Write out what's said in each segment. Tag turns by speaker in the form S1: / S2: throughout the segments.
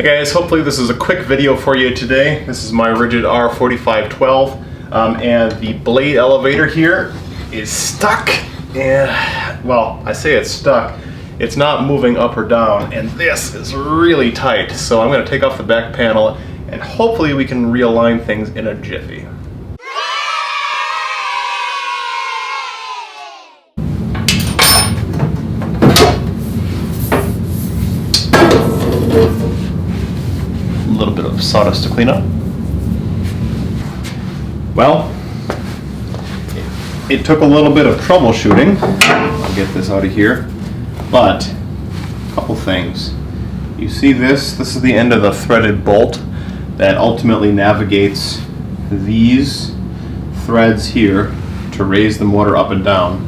S1: Hey guys, hopefully this is a quick video for you today. This is my Ridgid R4512 and the blade elevator here is stuck. And well, I say it's stuck. It's not moving up or down, and this is really tight. So I'm going to take off the back panel and hopefully we can realign things in a jiffy. A little bit of sawdust to clean up. Well, it took a little bit of troubleshooting. I'll get this out of here. But, a couple things. You see this? This is the end of the threaded bolt that ultimately navigates these threads here to raise the motor up and down.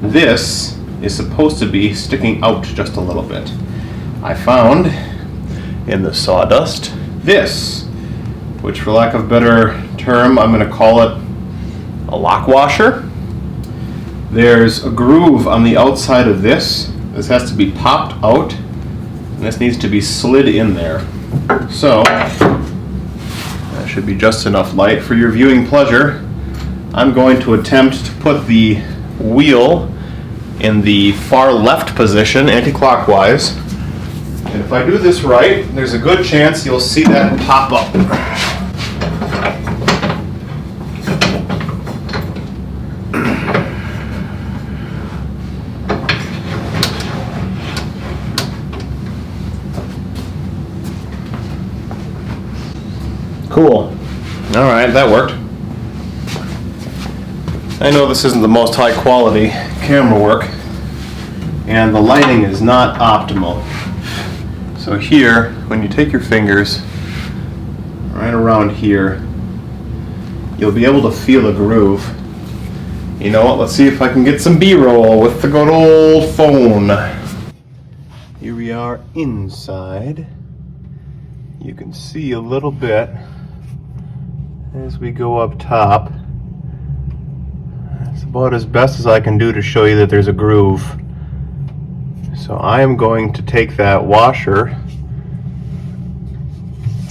S1: This is supposed to be sticking out just a little bit. I found in the sawdust this, which for lack of a better term, I'm going to call it a lock washer. There's a groove on the outside of this. This has to be popped out, and this needs to be slid in there. So, that should be just enough light for your viewing pleasure. I'm going to attempt to put the wheel in the far left position, anti-clockwise. And if I do this right, there's a good chance you'll see that pop up. Cool. Alright, that worked. I know this isn't the most high quality camera work, and the lighting is not optimal. So here, when you take your fingers right around here, you'll be able to feel a groove. You know what, let's see if I can get some B-roll with the good old phone. Here we are inside. You can see a little bit as we go up top. That's about as best as I can do to show you that there's a groove. So I am going to take that washer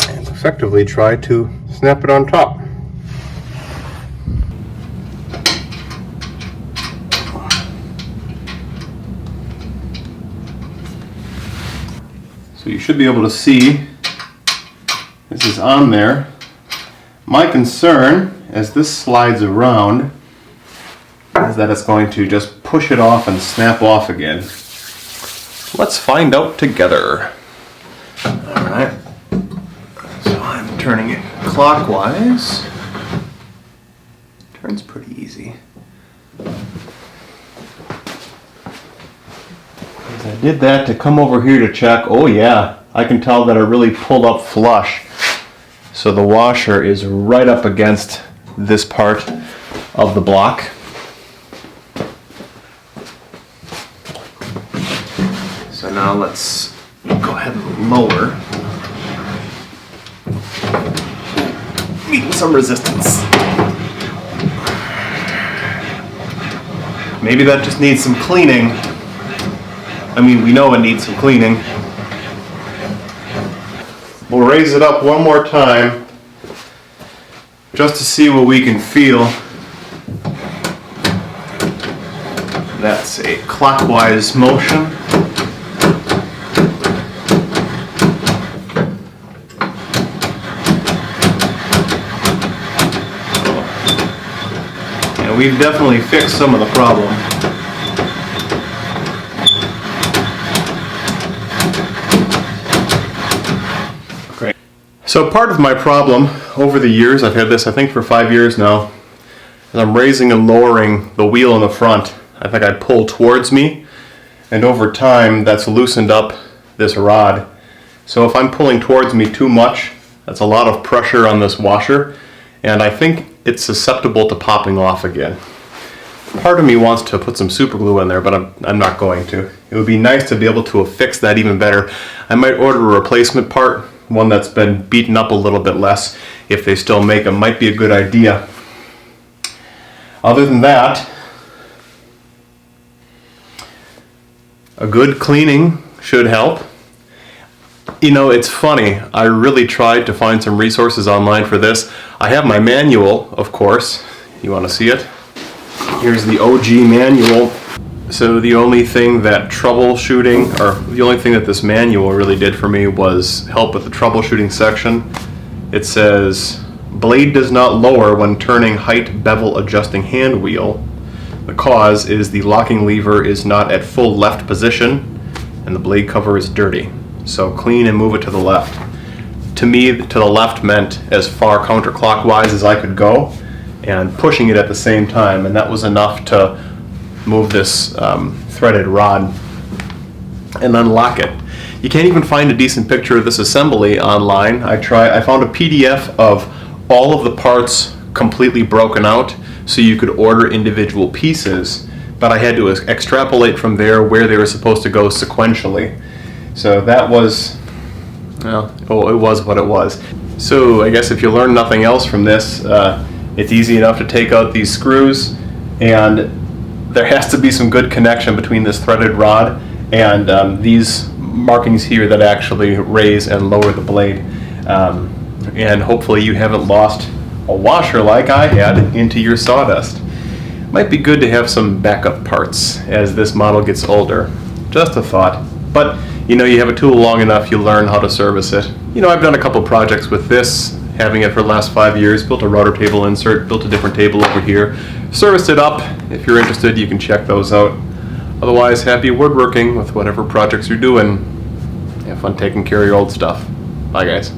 S1: and effectively try to snap it on top. So you should be able to see this is on there. My concern as this slides around is that it's going to just push it off and snap off again. Let's find out together. Alright, so I'm turning it clockwise. Turns pretty easy. As I did that to come over here to check, oh yeah, I can tell that I really pulled up flush. So the washer is right up against this part of the block. So now let's go ahead and lower. Meeting some resistance. Maybe that just needs some cleaning. I mean, we know it needs some cleaning. We'll raise it up one more time just to see what we can feel. That's a clockwise motion. And we've definitely fixed some of the problem. So part of my problem over the years, I've had this I think for 5 years now, is I'm raising and lowering the wheel in the front. I think I pull towards me, and over time that's loosened up this rod. So if I'm pulling towards me too much, that's a lot of pressure on this washer, and I think it's susceptible to popping off again. Part of me wants to put some super glue in there, but I'm not going to. It would be nice to be able to fix that even better. I might order a replacement part, one that's been beaten up a little bit less. If they still make them, might be a good idea. Other than that, a good cleaning should help. You know, it's funny. I really tried to find some resources online for this. I have my manual, of course. You want to see it? Here's the OG manual. So the only thing that troubleshooting, or the only thing that this manual really did for me was help with the troubleshooting section. It says, blade does not lower when turning height bevel adjusting hand wheel. The cause is the locking lever is not at full left position and the blade cover is dirty. So clean and move it to the left. To me, to the left meant as far counterclockwise as I could go and pushing it at the same time, and that was enough to move this threaded rod and unlock it. You can't even find a decent picture of this assembly online. I found a PDF of all of the parts completely broken out so you could order individual pieces, but I had to extrapolate from there where they were supposed to go sequentially. So that was, well, it was what it was. So I guess if you learn nothing else from this, it's easy enough to take out these screws, and there has to be some good connection between this threaded rod and these markings here that actually raise and lower the blade. And hopefully you haven't lost a washer like I had into your sawdust. Might be good to have some backup parts as this model gets older. Just a thought. But you know, you have a tool long enough, you learn how to service it. You know, I've done a couple projects with this, having it for the last 5 years, built a router table insert, built a different table over here, serviced it up. If you're interested, you can check those out. Otherwise, happy woodworking with whatever projects you're doing. Have fun taking care of your old stuff. Bye, guys.